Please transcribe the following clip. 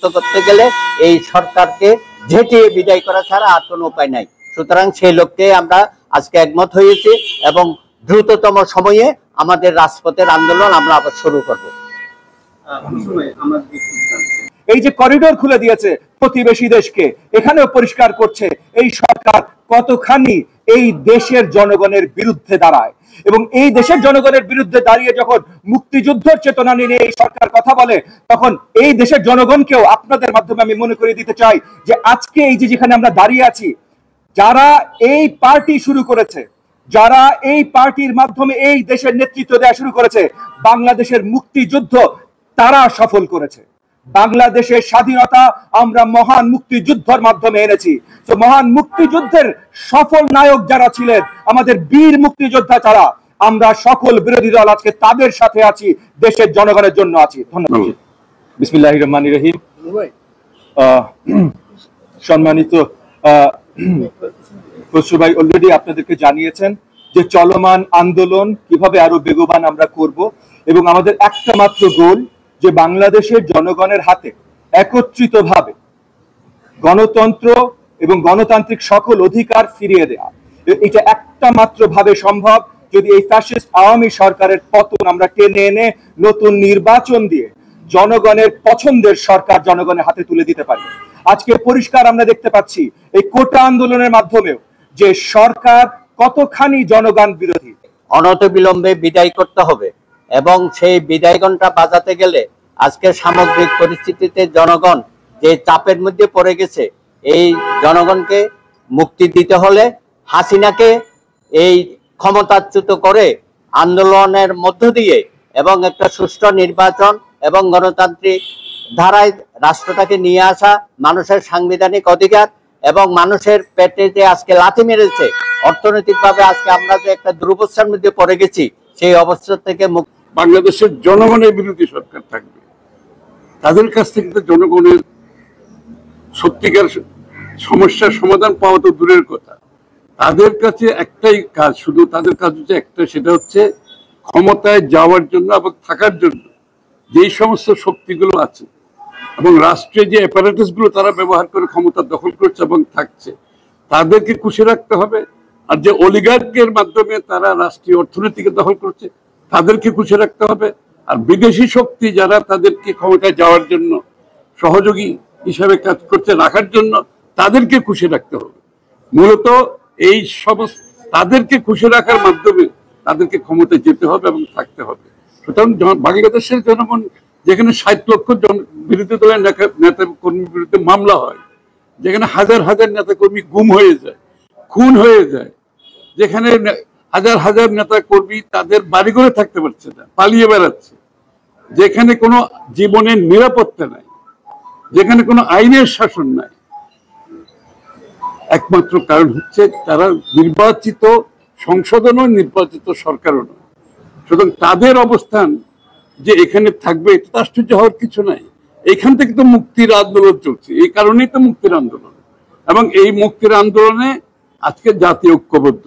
মুক্ত করতে গেলে এই সরকারকে ঝেঁটিয়ে বিদায় করা ছাড়া আর কোনো উপায় নাই। সুতরাং সেই লক্ষ্যে আমরা আজকে একমত হয়েছি এবং দ্রুততম সময়ে আমাদের রাজপথের আন্দোলন আমরা আবার শুরু করব। এই যে করিডোর খুলে দিয়েছে প্রতিবেশী দেশকে, এখানেও পরিষ্কার করছে এই সরকার কতখানি এই দেশের জনগণের বিরুদ্ধে দাঁড়ায়। এবং এই দেশের জনগণের বিরুদ্ধে দাঁড়িয়ে যখন মুক্তিযুদ্ধের চেতনা নিয়ে এই সরকার কথা বলে, তখন এই দেশের জনগণকেও আপনাদের মাধ্যমে আমি মনে করিয়ে দিতে চাই যে আজকে এই যে যেখানে আমরা দাঁড়িয়ে আছি, যারা এই পার্টি শুরু করেছে, যারা এই পার্টির মাধ্যমে এই দেশের নেতৃত্ব দেওয়া শুরু করেছে, বাংলাদেশের মুক্তিযুদ্ধ তারা সফল করেছে। বাংলাদেশের স্বাধীনতা আমরা মহান মুক্তিযুদ্ধের মাধ্যমে এনেছি। তো মহান মুক্তিযুদ্ধের সফল নায়ক যারা ছিলেন, আমাদের বীর মুক্তিযোদ্ধা ছাড়া আমরা সকল বিরোধী দল আজকে তাদের সাথে আছি, দেশের জনগণের জন্য আছি। ধন্যবাদ। বিসমিল্লাহির রহমানির রহিম। সম্মানিত খসরু ভাই অলরেডি আপনাদেরকে জানিয়েছেন যে চলমান আন্দোলন কিভাবে আরো বেগবান আমরা করব, এবং আমাদের একটা মাত্র গোল যে বাংলাদেশের জনগণের হাতে একত্রিতভাবে গণতন্ত্র এবং গণতান্ত্রিক সকল অধিকার ফিরিয়ে দেওয়া। এটা একটা মাত্র ভাবে সম্ভব যদি এই ফ্যাসিস্ট আওয়ামী সরকারের পতন আমরা টেনে এনে নতুন নির্বাচন দিয়ে জনগণের পছন্দের সরকার জনগণের হাতে তুলে দিতে পারি। আজকে পরিষ্কার আমরা দেখতে পাচ্ছি এই কোটা আন্দোলনের মাধ্যমেও যে সরকার কতখানি জনগণ বিরোধী। অনতিবিলম্বে বিদায় করতে হবে এবং সেই বিদায় ঘণ্টা বাজাতে গেলে আজকের সামগ্রিক পরিস্থিতিতে জনগণ যে চাপের মধ্যে পড়ে গেছে, এই জনগণকে মুক্তি দিতে হলে হাসিনাকে এই ক্ষমতাচ্যুত করে আন্দোলনের মধ্য দিয়ে এবং একটা সুষ্ঠু নির্বাচন এবং গণতান্ত্রিক ধারায় রাষ্ট্রটাকে নিয়ে আসা, মানুষের সাংবিধানিক অধিকার এবং মানুষের পেটে যে আজকে লাথি মেরেছে অর্থনৈতিকভাবে, আজকে আমরা যে একটা দুরবস্থার মধ্যে পড়ে গেছি, সেই অবস্থা থেকে বাংলাদেশের জনগণের বিরোধী সরকার থাকবে, তাদের কাছ থেকে তো জনগণের সত্যিকার সমস্যার সমাধান পাওয়া তো দূরের কথা। তাদের কাছে একটাই কাজ, শুধু তাদের কাজ হচ্ছে একটা, সেটা হচ্ছে ক্ষমতায় যাওয়ার জন্য এবং থাকার জন্য যেই সমস্ত শক্তিগুলো আছে এবং রাষ্ট্রের যে অ্যাপারেটাস গুলো তারা ব্যবহার করে ক্ষমতা দখল করছে এবং থাকছে, তাদেরকে খুশি রাখতে হবে। আর যে অলিগার্কের মাধ্যমে তারা রাষ্ট্রীয় অর্থনীতিকে দখল করছে, তাদেরকে খুশি রাখতে হবে। আর বিদেশি শক্তি যারা তাদেরকে ক্ষমতায় যাওয়ার জন্য সহযোগী হিসাবে কাজ করছে, রাখার জন্য তাদেরকে খুশি রাখতে হবে। মূলত এই সমস্ত তাদেরকে খুশি রাখার মাধ্যমে তাদেরকে ক্ষমতায় যেতে হবে এবং থাকতে হবে। সুতরাং বাংলাদেশের জনগণ যেখানে 60 লক্ষ বিরোধী দলের নেতা কর্মীর বিরুদ্ধে মামলা হয়, যেখানে হাজার হাজার নেতা কর্মী গুম হয়ে যায়, খুন হয়ে যায়, যেখানে হাজার হাজার নেতা কর্মী তাদের বাড়িঘরে থাকতে পারছে না, পালিয়ে বেড়াচ্ছে, যেখানে কোনো জীবনের নিরাপত্তা নাই, যেখানে কোনো আইনের শাসন নাই, একমাত্র কারণ হচ্ছে তারা নির্বাচিত সংসদও নয়, নির্বাচিত সরকারও নয়। সুতরাং তাদের অবস্থান যে এখানে থাকবে এটা আশ্চর্য হওয়ার কিছু নাই। এখান থেকে তো মুক্তির আন্দোলন চলছে, এই কারণেই তো মুক্তির আন্দোলন, এবং এই মুক্তির আন্দোলনে আজকে জাতীয় ঐক্যবদ্ধ।